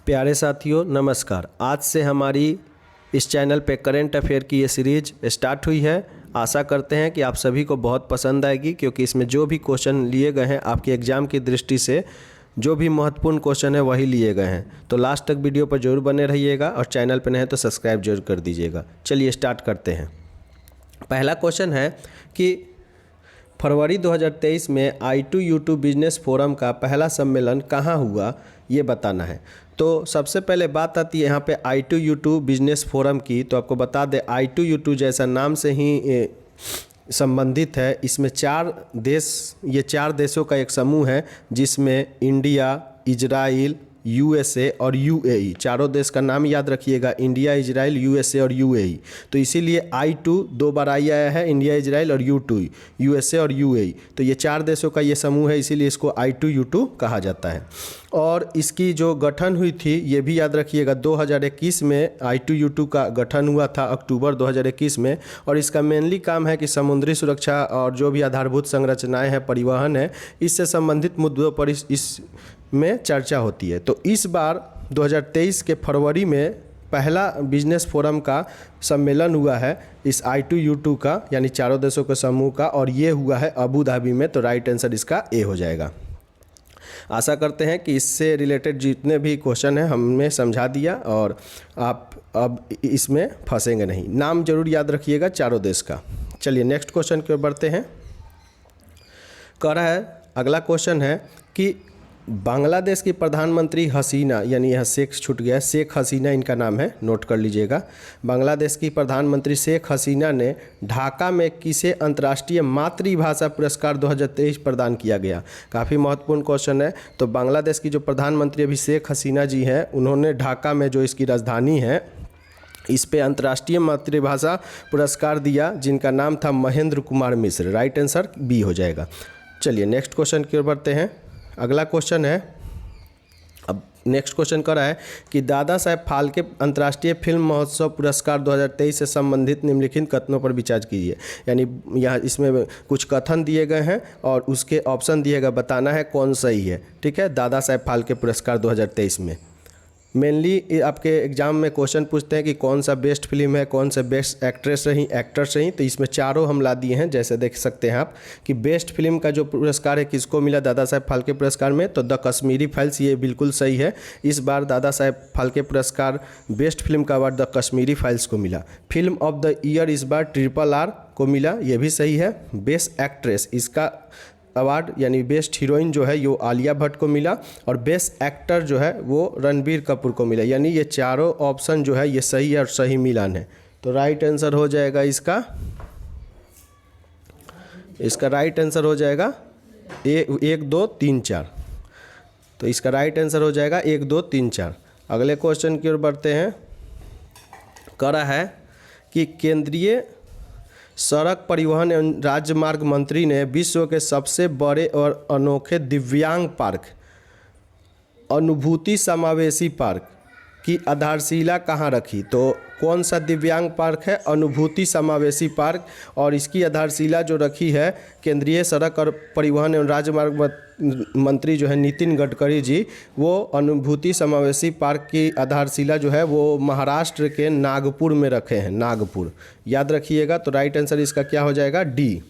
प्यारे साथियों नमस्कार। आज से हमारी इस चैनल पे करंट अफेयर की ये सीरीज स्टार्ट हुई है। आशा करते हैं कि आप सभी को बहुत पसंद आएगी, क्योंकि इसमें जो भी क्वेश्चन लिए गए हैं आपके एग्ज़ाम की दृष्टि से जो भी महत्वपूर्ण क्वेश्चन है वही लिए गए हैं। तो लास्ट तक वीडियो पर जरूर बने रहिएगा और चैनल पर नए हैं तो सब्सक्राइब जरूर कर दीजिएगा। चलिए स्टार्ट करते हैं। पहला क्वेश्चन है कि फरवरी 2023 में I2U2 बिजनेस फोरम का पहला सम्मेलन कहाँ हुआ, ये बताना है। तो सबसे पहले बात आती है यहाँ पे I2U2 बिजनेस फोरम की। तो आपको बता दें I2U2 जैसा नाम से ही संबंधित है। इसमें ये चार देशों का एक समूह है, जिसमें इंडिया, इजराइल, USA और UAE, चारों देश का नाम याद रखिएगा, इंडिया, इजराइल, USA और UAE। तो इसीलिए I2 दो बार आया है, इंडिया, इजराइल और U2, USA और UAE। तो ये चार देशों का ये समूह है, इसीलिए इसको I2U2 कहा जाता है। और इसकी जो गठन हुई थी ये भी याद रखिएगा, 2021 में I2U2 का गठन हुआ था, अक्टूबर 2021 में। और इसका मेनली काम है कि समुद्री सुरक्षा और जो भी आधारभूत संरचनाएं हैं, परिवहन है, इससे संबंधित मुद्दों पर इस में चर्चा होती है। तो इस बार 2023 के फरवरी में पहला बिजनेस फोरम का सम्मेलन हुआ है इस I2U2 का, यानी चारों देशों के समूह का, और ये हुआ है अबू धाबी में। तो राइट आंसर इसका ए हो जाएगा। आशा करते हैं कि इससे रिलेटेड जितने भी क्वेश्चन हैं हमने समझा दिया और आप अब इसमें फंसेंगे नहीं। नाम जरूर याद रखिएगा चारों देश का। चलिए नेक्स्ट क्वेश्चन की ओर बढ़ते हैं। कह रहा है, अगला क्वेश्चन है कि बांग्लादेश की प्रधानमंत्री हसीना, यानी यह शेख छूट गया है, शेख हसीना इनका नाम है, नोट कर लीजिएगा। बांग्लादेश की प्रधानमंत्री शेख हसीना ने ढाका में किसे अंतर्राष्ट्रीय मातृभाषा पुरस्कार 2023 प्रदान किया गया। काफ़ी महत्वपूर्ण क्वेश्चन है। तो बांग्लादेश की जो प्रधानमंत्री अभी शेख हसीना जी हैं, उन्होंने ढाका में जो इसकी राजधानी है इस पे अंतर्राष्ट्रीय मातृभाषा पुरस्कार दिया, जिनका नाम था Mahendra Kumar Mishra. Right answer B हो जाएगा। चलिए नेक्स्ट क्वेश्चन की ओर बढ़ते हैं। अगला क्वेश्चन है, अब नेक्स्ट क्वेश्चन कर रहा है कि दादा साहेब फाल्के अंतर्राष्ट्रीय फिल्म महोत्सव पुरस्कार 2023 से संबंधित निम्नलिखित कथनों पर विचार कीजिए। यानी यहाँ इसमें कुछ कथन दिए गए हैं और उसके ऑप्शन दिए गए, बताना है कौन सही है। ठीक है, दादा साहेब फाल्के पुरस्कार 2023 में मेनली आपके एग्जाम में क्वेश्चन पूछते हैं कि कौन सा बेस्ट फिल्म है, कौन सा बेस्ट एक्ट्रेस रही, एक्टर्स रही। तो इसमें चारों हम ला दिए हैं, जैसे देख सकते हैं आप कि बेस्ट फिल्म का जो पुरस्कार है किसको मिला, दादा साहेब फाल्के पुरस्कार में, तो द कश्मीरी फाइल्स, ये बिल्कुल सही है। इस बार दादा साहेब फाल्के पुरस्कार बेस्ट फिल्म का अवार्ड द कश्मीरी फाइल्स को मिला। फिल्म ऑफ द ईयर इस बार RRR को मिला, ये भी सही है। बेस्ट एक्ट्रेस इसका अवार्ड यानी बेस्ट हीरोइन जो है वो आलिया भट्ट को मिला, और बेस्ट एक्टर जो है वो रणबीर कपूर को मिला। यानी ये चारों ऑप्शन जो है ये सही है और सही मिलान है। तो राइट आंसर हो जाएगा इसका राइट आंसर हो जाएगा 1 2 3 4। तो इसका राइट आंसर हो जाएगा 1 2 3 4। अगले क्वेश्चन की ओर बढ़ते हैं। कह रहा है कि केंद्रीय सड़क परिवहन एवं राजमार्ग मंत्री ने विश्व के सबसे बड़े और अनोखे दिव्यांग पार्क अनुभूति समावेशी पार्क की आधारशिला कहाँ रखी। तो कौन सा दिव्यांग पार्क है, अनुभूति समावेशी पार्क, और इसकी आधारशिला जो रखी है केंद्रीय सड़क और परिवहन एवं राजमार्ग मंत्री जो है नितिन गडकरी जी, वो अनुभूति समावेशी पार्क की आधारशिला जो है वो महाराष्ट्र के नागपुर में रखे हैं। नागपुर याद रखिएगा। तो राइट आंसर इसका क्या हो जाएगा, डी,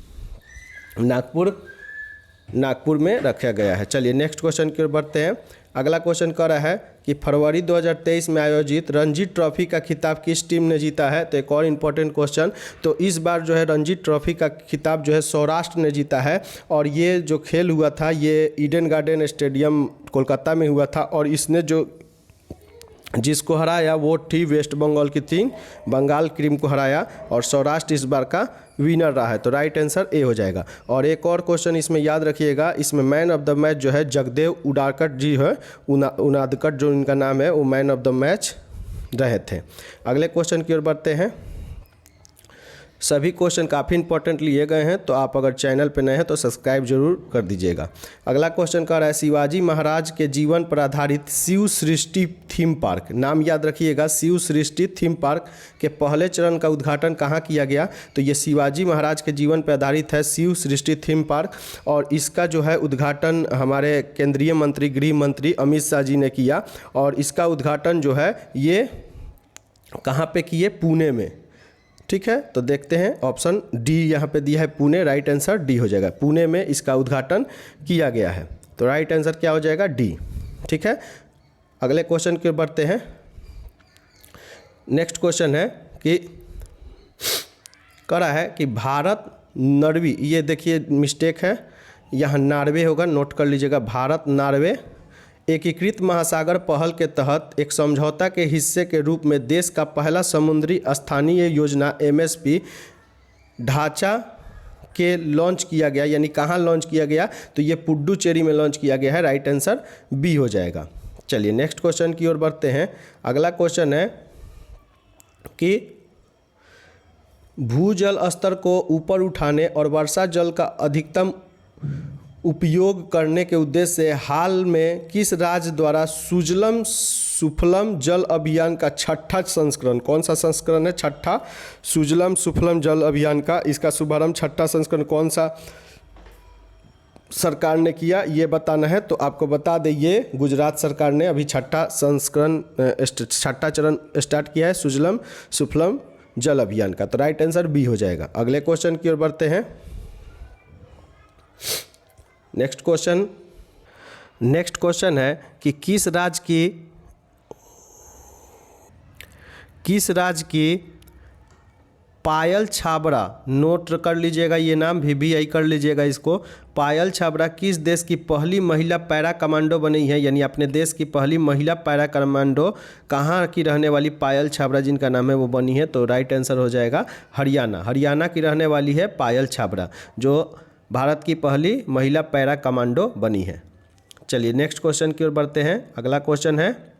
नागपुर में रखा गया है। चलिए नेक्स्ट क्वेश्चन की ओर बढ़ते हैं। अगला क्वेश्चन कह रहा है कि फरवरी 2023 में आयोजित रणजी ट्रॉफी का खिताब किस टीम ने जीता है। तो एक और इम्पोर्टेंट क्वेश्चन, तो इस बार जो है रणजी ट्रॉफी का खिताब जो है सौराष्ट्र ने जीता है, और ये जो खेल हुआ था ये ईडन गार्डन स्टेडियम कोलकाता में हुआ था, और इसने जिसको हराया वो थी वेस्ट बंगाल की टीम, बंगाल क्रीम को हराया, और सौराष्ट्र इस बार का विनर रहा है। तो राइट आंसर ए हो जाएगा। और एक और क्वेश्चन इसमें याद रखिएगा, इसमें मैन ऑफ द मैच जो है जगदेव उडारकट जी है, उनादकट जो इनका नाम है, वो मैन ऑफ द मैच रहे थे। अगले क्वेश्चन की ओर बढ़ते हैं। सभी क्वेश्चन काफ़ी इंपॉर्टेंट लिए गए हैं, तो आप अगर चैनल पर नए हैं तो सब्सक्राइब जरूर कर दीजिएगा। अगला क्वेश्चन कह रहा है शिवाजी महाराज के जीवन पर आधारित शिव सृष्टि थीम पार्क, नाम याद रखिएगा, शिव सृष्टि थीम पार्क के पहले चरण का उद्घाटन कहाँ किया गया? तो ये शिवाजी महाराज के जीवन पर आधारित है शिव सृष्टि थीम पार्क, और इसका जो है उद्घाटन हमारे केंद्रीय मंत्री गृह मंत्री अमित शाह जी ने किया। और इसका उद्घाटन जो है ये कहाँ पे किए? पुणे में। ठीक है, तो देखते हैं ऑप्शन डी यहाँ पे दिया है पुणे, राइट आंसर डी हो जाएगा। पुणे में इसका उद्घाटन किया गया है, तो राइट आंसर क्या हो जाएगा? डी। ठीक है, अगले क्वेश्चन की ओर बढ़ते हैं। नेक्स्ट क्वेश्चन है कि करा है कि भारत नॉर्वे, ये देखिए मिस्टेक है, यहाँ नार्वे होगा, नोट कर लीजिएगा। भारत नॉर्वे एकीकृत महासागर पहल के तहत एक समझौता के हिस्से के रूप में देश का पहला समुद्री स्थानीय योजना MSP ढांचा के लॉन्च किया गया, यानी कहाँ लॉन्च किया गया? तो ये पुडुचेरी में लॉन्च किया गया है, राइट आंसर बी हो जाएगा। चलिए नेक्स्ट क्वेश्चन की ओर बढ़ते हैं। अगला क्वेश्चन है कि भूजल स्तर को ऊपर उठाने और वर्षा जल का अधिकतम उपयोग करने के उद्देश्य से हाल में किस राज्य द्वारा सुजलम सुफलम जल अभियान का छठा संस्करण, कौन सा संस्करण है? छठा सुजलम सुफलम जल अभियान का, इसका शुभारंभ छठा संस्करण कौन सा सरकार ने किया, ये बताना है। तो आपको बता दें ये गुजरात सरकार ने अभी छठा संस्करण छठा चरण स्टार्ट किया है सुजलम सुफलम जल अभियान का, तो राइट आंसर बी हो जाएगा। अगले क्वेश्चन की ओर बढ़ते हैं। नेक्स्ट क्वेश्चन है कि किस राज्य की पायल छाबड़ा, नोट कर लीजिएगा ये नाम, VVI कर लीजिएगा इसको। पायल छाबड़ा किस देश की पहली महिला पैरा कमांडो बनी है? यानी अपने देश की पहली महिला पैरा कमांडो कहाँ की रहने वाली पायल छाबड़ा जिनका नाम है वो बनी है? तो राइट आंसर हो जाएगा हरियाणा। हरियाणा की रहने वाली है पायल छाबड़ा, जो भारत की पहली महिला पैरा कमांडो बनी है। चलिए नेक्स्ट क्वेश्चन की ओर बढ़ते हैं। अगला क्वेश्चन है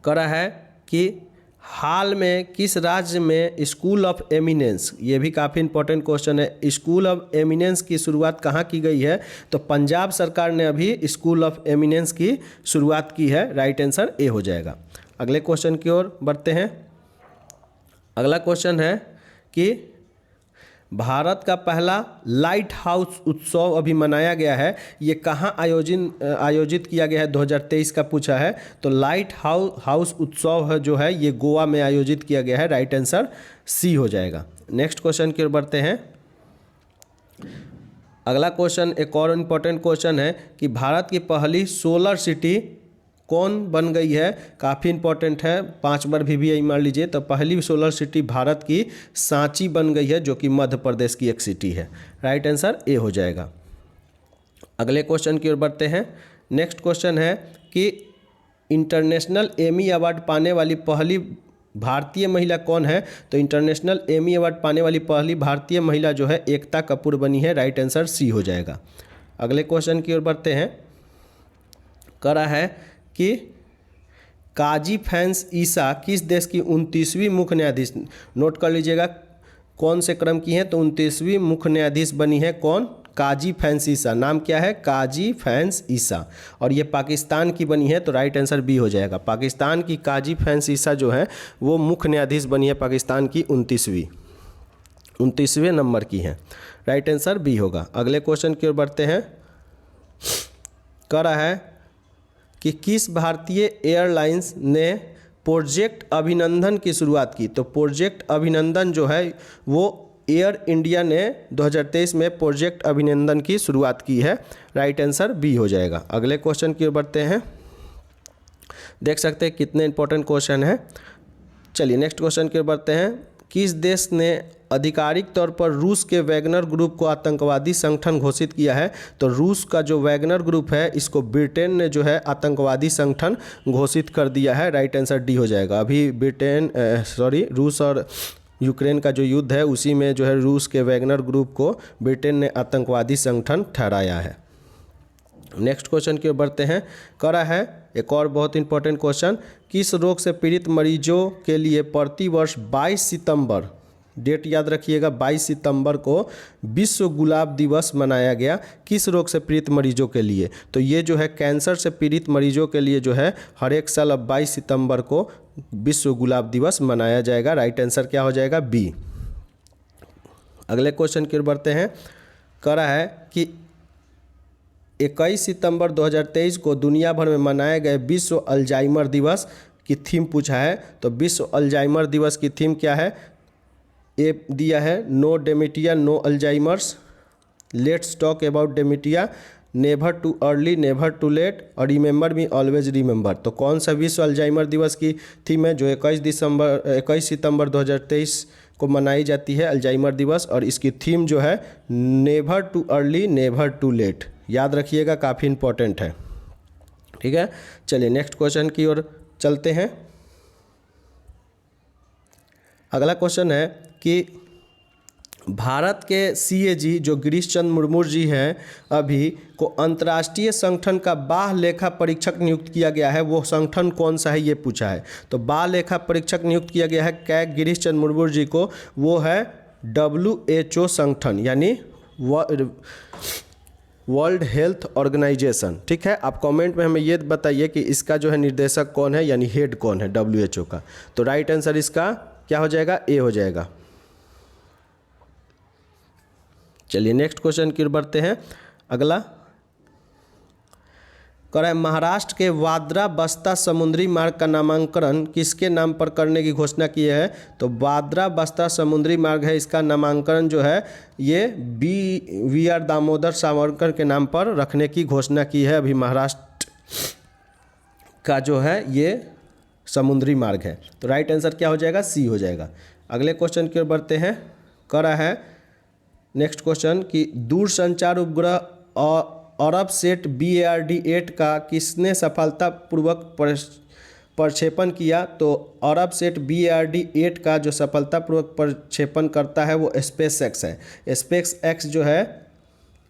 करा है कि हाल में किस राज्य में स्कूल ऑफ एमिनेंस, ये भी काफ़ी इंपॉर्टेंट क्वेश्चन है, स्कूल ऑफ एमिनेंस की शुरुआत कहाँ की गई है? तो पंजाब सरकार ने अभी स्कूल ऑफ एमिनेंस की शुरुआत की है, राइट आंसर ए हो जाएगा। अगले क्वेश्चन की ओर बढ़ते हैं। अगला क्वेश्चन है कि भारत का पहला लाइट हाउस उत्सव अभी मनाया गया है, ये कहाँ आयोजित किया गया है? 2023 का पूछा है, तो लाइट हाउस उत्सव जो है ये गोवा में आयोजित किया गया है, राइट आंसर सी हो जाएगा। नेक्स्ट क्वेश्चन की ओर बढ़ते हैं। अगला क्वेश्चन एक और इम्पोर्टेंट क्वेश्चन है कि भारत की पहली सोलर सिटी कौन बन गई है? काफ़ी इंपॉर्टेंट है, 5 बार VVI मार लीजिए। तो पहली सोलर सिटी भारत की सांची बन गई है, जो कि मध्य प्रदेश की एक सिटी है, राइट आंसर ए हो जाएगा। अगले क्वेश्चन की ओर बढ़ते हैं। नेक्स्ट क्वेश्चन है कि इंटरनेशनल एमी अवार्ड पाने वाली पहली भारतीय महिला कौन है? तो इंटरनेशनल एमी अवार्ड पाने वाली पहली भारतीय महिला जो है एकता कपूर बनी है, राइट आंसर सी हो जाएगा। अगले क्वेश्चन की ओर बढ़ते हैं। करा है कि काजी फैंस ईसा किस देश की 29वीं मुख्य न्यायाधीश, नोट कर लीजिएगा कौन से क्रम की हैं? तो 29वीं मुख्य न्यायाधीश बनी है कौन? काजी फैंस ईसा। नाम क्या है? काजी फैंस ईसा, और ये पाकिस्तान की बनी है, तो राइट आंसर बी हो जाएगा। पाकिस्तान की काजी फैंस ईसा जो है वो मुख्य न्यायाधीश बनी है पाकिस्तान की 29वें नंबर की है, राइट आंसर बी होगा। अगले क्वेश्चन की ओर बढ़ते हैं। करा है कि किस भारतीय एयरलाइंस ने प्रोजेक्ट अभिनंदन की शुरुआत की? तो प्रोजेक्ट अभिनंदन जो है वो एयर इंडिया ने 2023 में प्रोजेक्ट अभिनंदन की शुरुआत की है, राइट आंसर बी हो जाएगा। अगले क्वेश्चन की ओर बढ़ते हैं। देख सकते हैं कितने इंपॉर्टेंट क्वेश्चन है। चलिए नेक्स्ट क्वेश्चन की ओर बढ़ते हैं। किस देश ने आधिकारिक तौर पर रूस के वैगनर ग्रुप को आतंकवादी संगठन घोषित किया है? तो रूस का जो वैगनर ग्रुप है इसको ब्रिटेन ने जो है आतंकवादी संगठन घोषित कर दिया है, राइट आंसर डी हो जाएगा। अभी रूस और यूक्रेन का जो युद्ध है उसी में जो है रूस के वैगनर ग्रुप को ब्रिटेन ने आतंकवादी संगठन ठहराया है। नेक्स्ट क्वेश्चन की ओर बढ़ते हैं। करा है एक और बहुत इंपॉर्टेंट क्वेश्चन, किस रोग से पीड़ित मरीजों के लिए प्रति वर्ष 22 सितंबर डेट याद रखिएगा, 22 सितंबर को विश्व गुलाब दिवस मनाया गया। किस रोग से पीड़ित मरीजों के लिए? तो ये जो है कैंसर से पीड़ित मरीजों के लिए जो है हर एक साल अब 22 सितंबर को विश्व गुलाब दिवस मनाया जाएगा। राइट आंसर क्या हो जाएगा? बी। अगले क्वेश्चन की ओर बढ़ते हैं। कह रहा है कि 21 सितंबर 2023 को दुनिया भर में मनाए गए विश्व अल्जाइमर दिवस की थीम पूछा है। तो विश्व अल्जाइमर दिवस की थीम क्या है? ए दिया है no dementia no Alzheimer's, let's talk about dementia, never too early never too late और रिमेंबर मी ऑलवेज रिमेंबर। तो कौन सा विश्व अल्जाइमर दिवस की थीम है जो 21 सितंबर 2023 को मनाई जाती है अल्जाइमर दिवस? और इसकी थीम जो है never too early never too late. याद रखिएगा, काफ़ी इंपॉर्टेंट है। ठीक है, चलिए नेक्स्ट क्वेश्चन की ओर चलते हैं। अगला क्वेश्चन है कि भारत के सीएजी जो गिरीश चंद्र मुर्मू जी हैं अभी को अंतर्राष्ट्रीय संगठन का बाह्य लेखा परीक्षक नियुक्त किया गया है। वो संगठन कौन सा है ये पूछा है। तो बाह्य लेखा परीक्षक नियुक्त किया गया है क्या गिरीश चंद्र मुर्मू जी को? वो है WHO संगठन, यानी वर्ल्ड हेल्थ ऑर्गेनाइजेशन। ठीक है, आप कमेंट में हमें ये बताइए कि इसका जो है निर्देशक कौन है, यानी हेड कौन है WHO का। तो राइट आंसर इसका क्या हो जाएगा? ए हो जाएगा। चलिए नेक्स्ट क्वेश्चन की ओर बढ़ते हैं। अगला कह रहा है महाराष्ट्र के वाद्रा बस्ता समुद्री मार्ग का नामांकन किसके नाम पर करने की घोषणा की है? तो वाद्रा बस्ता समुद्री मार्ग है, इसका नामांकन जो है ये वी.आर. दामोदर सावरकर के नाम पर रखने की घोषणा की है अभी महाराष्ट्र का जो है ये समुद्री मार्ग है। तो राइट आंसर क्या हो जाएगा? सी हो जाएगा। अगले क्वेश्चन की ओर बढ़ते हैं। कह रहा है नेक्स्ट क्वेश्चन कि दूरसंचार उपग्रह अरबसेट BARD-8 का किसने सफलतापूर्वक प्रक्षेपण किया? तो अरबसेट BARD-8 का जो सफलतापूर्वक प्रक्षेपण करता है वो SpaceX है। SpaceX जो है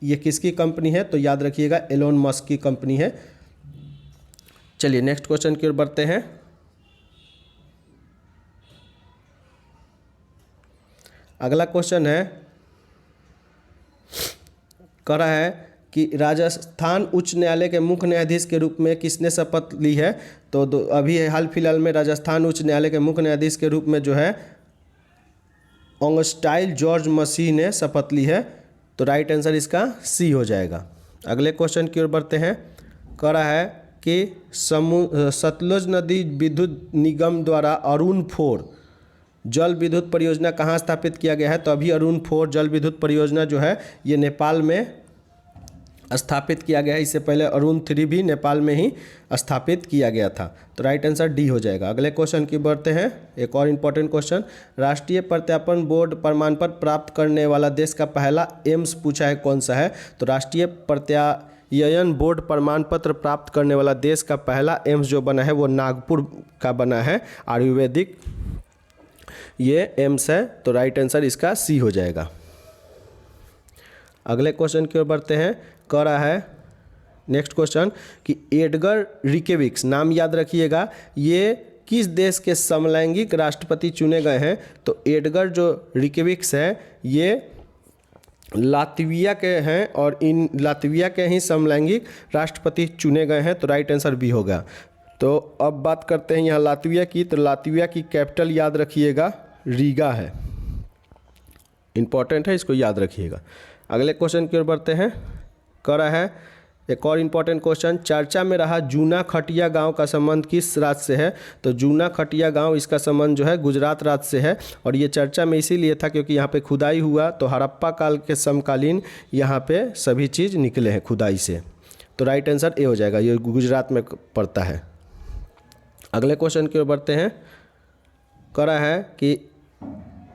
ये किसकी कंपनी है? तो याद रखिएगा एलोन मस्क की कंपनी है। चलिए नेक्स्ट क्वेश्चन की ओर बढ़ते हैं। अगला क्वेश्चन है, कह रहा है कि राजस्थान उच्च न्यायालय के मुख्य न्यायाधीश के रूप में किसने शपथ ली है? तो अभी हाल फिलहाल में राजस्थान उच्च न्यायालय के मुख्य न्यायाधीश के रूप में जो है ऑगस्टाइन जॉर्ज मसीह ने शपथ ली है। तो राइट आंसर इसका सी हो जाएगा। अगले क्वेश्चन की ओर बढ़ते हैं। कह रहा है कि सतलुज नदी विद्युत निगम द्वारा अरुण 4 जल विद्युत परियोजना कहाँ स्थापित किया गया है? तो अभी अरुण 4 जल विद्युत परियोजना जो है ये नेपाल में स्थापित किया गया है। इससे पहले अरुण 3 भी नेपाल में ही स्थापित किया गया था। तो राइट आंसर डी हो जाएगा। अगले क्वेश्चन की बढ़ते हैं। एक और इम्पोर्टेंट क्वेश्चन, राष्ट्रीय प्रत्यापन बोर्ड प्रमाण पत्र प्राप्त करने वाला देश का पहला एम्स पूछा है, कौन सा है? तो राष्ट्रीय प्रत्यायन बोर्ड प्रमाण पत्र प्राप्त करने वाला देश का पहला एम्स जो बना है वो नागपुर का बना है, आयुर्वेदिक ये एम्स है। तो राइट आंसर इसका सी हो जाएगा। अगले क्वेश्चन की ओर बढ़ते हैं। कह रहा है नेक्स्ट क्वेश्चन कि एडगर रिकेविक्स, नाम याद रखिएगा, ये किस देश के समलैंगिक राष्ट्रपति चुने गए हैं? तो एडगर जो रिकेविक्स है ये लातविया के हैं और इन लातविया के ही समलैंगिक राष्ट्रपति चुने गए हैं। तो राइट आंसर बी होगा। तो अब बात करते हैं यहाँ लातविया की। तो लातविया की कैपिटल याद रखिएगा रीगा है, इंपॉर्टेंट है, इसको याद रखिएगा। अगले क्वेश्चन की ओर बढ़ते हैं। कह रहा है एक और इम्पॉर्टेंट क्वेश्चन, चर्चा में रहा जूना खटिया गांव का संबंध किस राज्य से है? तो जूना खटिया गांव इसका संबंध जो है गुजरात राज्य से है। और ये चर्चा में इसीलिए था क्योंकि यहाँ पे खुदाई हुआ, तो हड़प्पा काल के समकालीन यहाँ पे सभी चीज़ निकले हैं खुदाई से। तो राइट आंसर ए हो जाएगा, ये गुजरात में पड़ता है। अगले क्वेश्चन की ओर बढ़ते हैं। कह रहा है कि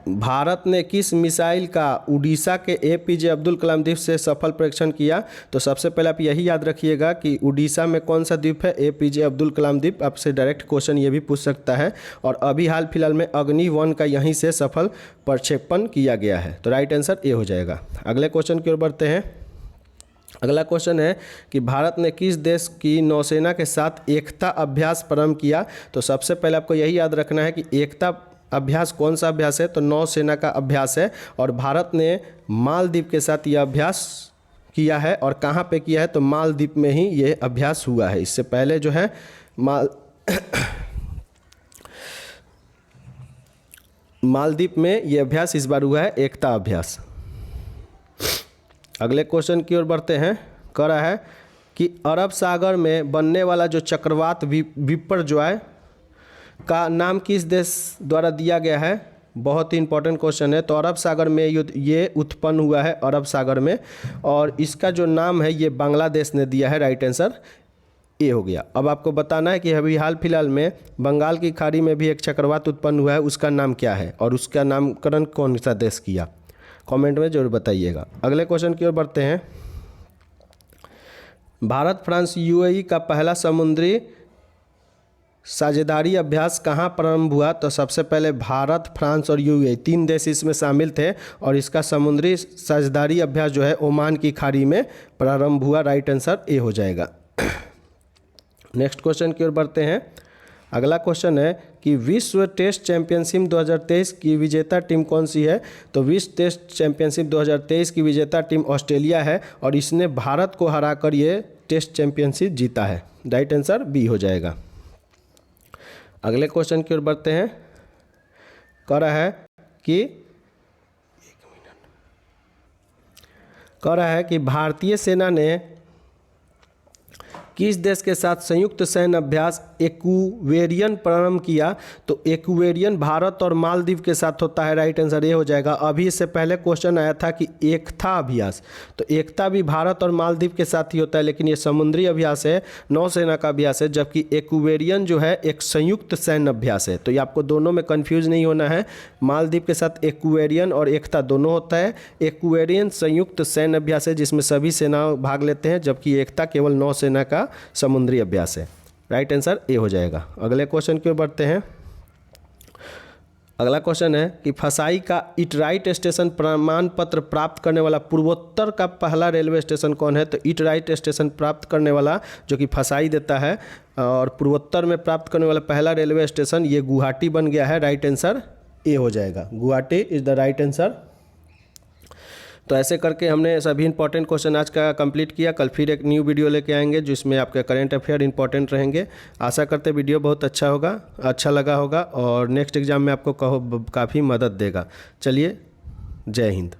भारत ने किस मिसाइल का उड़ीसा के APJ अब्दुल कलाम द्वीप से सफल परीक्षण किया? तो सबसे पहले आप यही याद रखिएगा कि उड़ीसा में कौन सा द्वीप है? APJ अब्दुल कलाम द्वीप। आपसे डायरेक्ट क्वेश्चन ये भी पूछ सकता है। और अभी हाल फिलहाल में अग्नि 1 का यहीं से सफल प्रक्षेपण किया गया है। तो राइट आंसर ए हो जाएगा। अगले क्वेश्चन की ओर बढ़ते हैं। अगला क्वेश्चन है कि भारत ने किस देश की नौसेना के साथ एकता अभ्यास प्रारंभ किया? तो सबसे पहले आपको यही याद रखना है कि एकता अभ्यास कौन सा अभ्यास है? तो नौसेना का अभ्यास है और भारत ने मालदीव के साथ यह अभ्यास किया है। और कहाँ पे किया है? तो मालदीव में ही ये अभ्यास हुआ है। इससे पहले जो है मालदीव में ये अभ्यास इस बार हुआ है, एकता अभ्यास। अगले क्वेश्चन की ओर बढ़ते हैं। कह रहा है कि अरब सागर में बनने वाला जो चक्रवात बिपरजॉय का नाम किस देश द्वारा दिया गया है? बहुत ही इंपॉर्टेंट क्वेश्चन है। तो अरब सागर में ये उत्पन्न हुआ है अरब सागर में, और इसका जो नाम है ये बांग्लादेश ने दिया है। राइट आंसर ए हो गया। अब आपको बताना है कि अभी हाल फिलहाल में बंगाल की खाड़ी में भी एक चक्रवात उत्पन्न हुआ है, उसका नाम क्या है और उसका नामकरण कौन सा देश किया? कमेंट में जरूर बताइएगा। अगले क्वेश्चन की ओर बढ़ते हैं। भारत फ्रांस यूएई का पहला समुद्री साझेदारी अभ्यास कहाँ प्रारंभ हुआ? तो सबसे पहले भारत, फ्रांस और यूएई 3 देश इसमें शामिल थे और इसका समुद्री साझेदारी अभ्यास जो है ओमान की खाड़ी में प्रारंभ हुआ। राइट आंसर ए हो जाएगा। नेक्स्ट क्वेश्चन की ओर बढ़ते हैं। अगला क्वेश्चन है कि विश्व टेस्ट चैंपियनशिप 2023 की विजेता टीम कौन सी है? तो विश्व टेस्ट चैंपियनशिप 2023 की विजेता टीम ऑस्ट्रेलिया है और इसने भारत को हराकर ये टेस्ट चैंपियनशिप जीता है। राइट आंसर बी हो जाएगा। अगले क्वेश्चन की ओर बढ़ते हैं। कह रहा है कि भारतीय सेना ने किस देश के साथ संयुक्त सैन्य अभ्यास एक्वेरियन प्रारंभ किया? तो एक्वेरियन भारत और मालदीव के साथ होता है। राइट आंसर ये हो जाएगा। अभी इससे पहले क्वेश्चन आया था कि एकता अभ्यास, तो एकता भी भारत और मालदीव के साथ ही होता है, लेकिन ये समुद्री अभ्यास है, नौसेना का अभ्यास है, जबकि एक्वेरियन जो है एक संयुक्त सैन्य अभ्यास है। तो ये आपको दोनों में कन्फ्यूज नहीं होना है। मालदीव के साथ एक्वेरियन और एकता दोनों होता है। एक्वेरियन संयुक्त सैन्य अभ्यास है जिसमें सभी सेना भाग लेते हैं, जबकि एकता केवल नौसेना का समुद्री अभ्यास है। राइट आंसर ए हो जाएगा। अगले क्वेश्चन की ओर बढ़ते हैं। अगला क्वेश्चन है कि फसाई का इटराइट स्टेशन प्रमाण पत्र प्राप्त करने वाला पूर्वोत्तर का पहला रेलवे स्टेशन कौन है? तो इटराइट स्टेशन प्राप्त करने वाला जो कि फसाई देता है और पूर्वोत्तर में प्राप्त करने वाला पहला रेलवे स्टेशन ये गुवाहाटी बन गया है। राइट आंसर ए हो जाएगा। Guwahati is the right answer. तो ऐसे करके हमने सभी इंपॉर्टेंट क्वेश्चन आज का कंप्लीट किया। कल फिर एक न्यू वीडियो लेके आएंगे जिसमें आपके करेंट अफेयर इंपॉर्टेंट रहेंगे। आशा करते वीडियो बहुत अच्छा लगा होगा और नेक्स्ट एग्जाम में आपको काफ़ी मदद देगा। चलिए, जय हिंद।